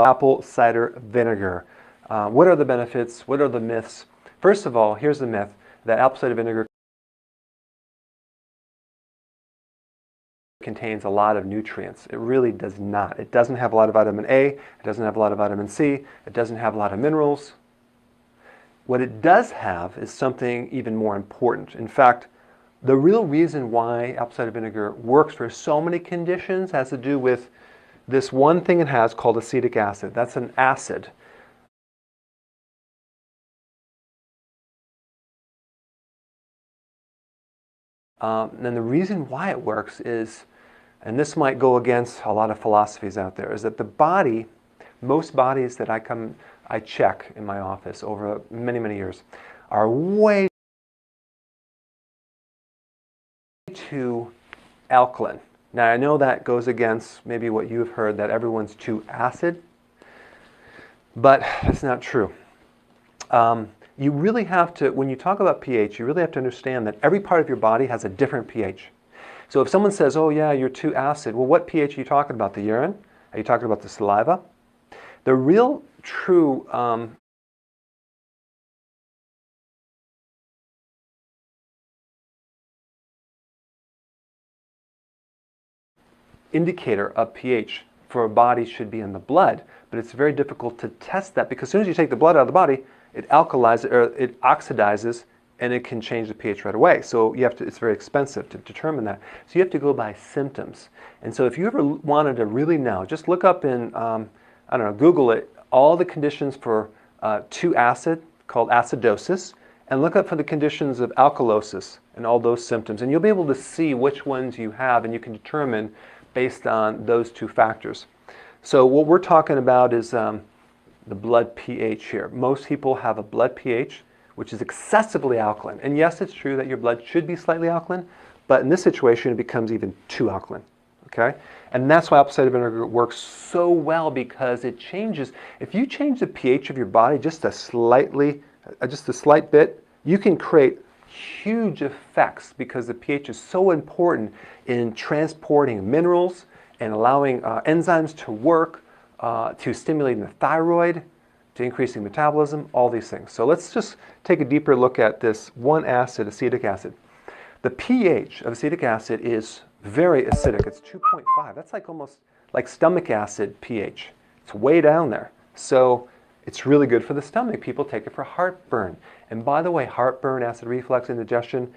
apple cider vinegar. What are the benefits? What are the myths? First of all, here's the myth that apple cider vinegar contains a lot of nutrients. It really does not. It doesn't have a lot of vitamin A, it doesn't have a lot of vitamin C, it doesn't have a lot of minerals. What it does have is something even more important. In fact, the real reason why apple cider vinegar works for so many conditions has to do with this one thing it has called acetic acid. That's an acid. And the reason why it works is, and this might go against a lot of philosophies out there, is that the body, most bodies that I check in my office over many, many years, are way too alkaline. Now I know that goes against maybe what you've heard, that everyone's too acid, but that's not true. You really have to, when you talk about pH, you really have to understand that every part of your body has a different pH. So if someone says, oh yeah, you're too acid, well, what pH are you talking about? The urine? Are you talking about the saliva? The real true indicator of pH for a body should be in the blood, but it's very difficult to test that because as soon as you take the blood out of the body, it alkalizes or it oxidizes, and it can change the pH right away. So you have to, it's very expensive to determine that. So you have to go by symptoms. And so if you ever wanted to really know, just look up in, I don't know, Google it, all the conditions for 2-acid, called acidosis, and look up for the conditions of alkalosis and all those symptoms. And you'll be able to see which ones you have, and you can determine based on those two factors. So what we're talking about is the blood pH here. Most people have a blood pH which is excessively alkaline. And yes, it's true that your blood should be slightly alkaline, but in this situation it becomes even too alkaline. Okay? And that's why apple cider vinegar works so well, because it changes. If you change the pH of your body just a slight bit, you can create huge effects, because the pH is so important in transporting minerals and allowing enzymes to work, to stimulating the thyroid, to increasing metabolism, all these things. So let's just take a deeper look at this one acid, acetic acid. The pH of acetic acid is very acidic. It's 2.5. That's like almost like stomach acid pH. It's way down there. So it's really good for the stomach. People take it for heartburn. And by the way, heartburn, acid reflux, indigestion,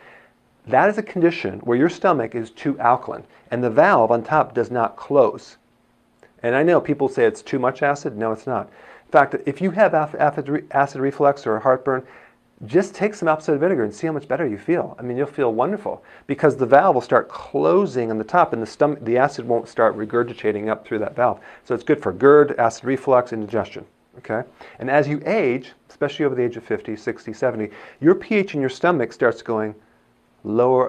that is a condition where your stomach is too alkaline and the valve on top does not close. And I know people say it's too much acid. No, it's not. In fact, if you have acid reflux or heartburn, just take some apple cider vinegar and see how much better you feel. I mean, you'll feel wonderful, because the valve will start closing on the top, and the acid won't start regurgitating up through that valve. So it's good for GERD, acid reflux, indigestion. Okay? And as you age, especially over the age of 50, 60, 70, your pH in your stomach starts going lower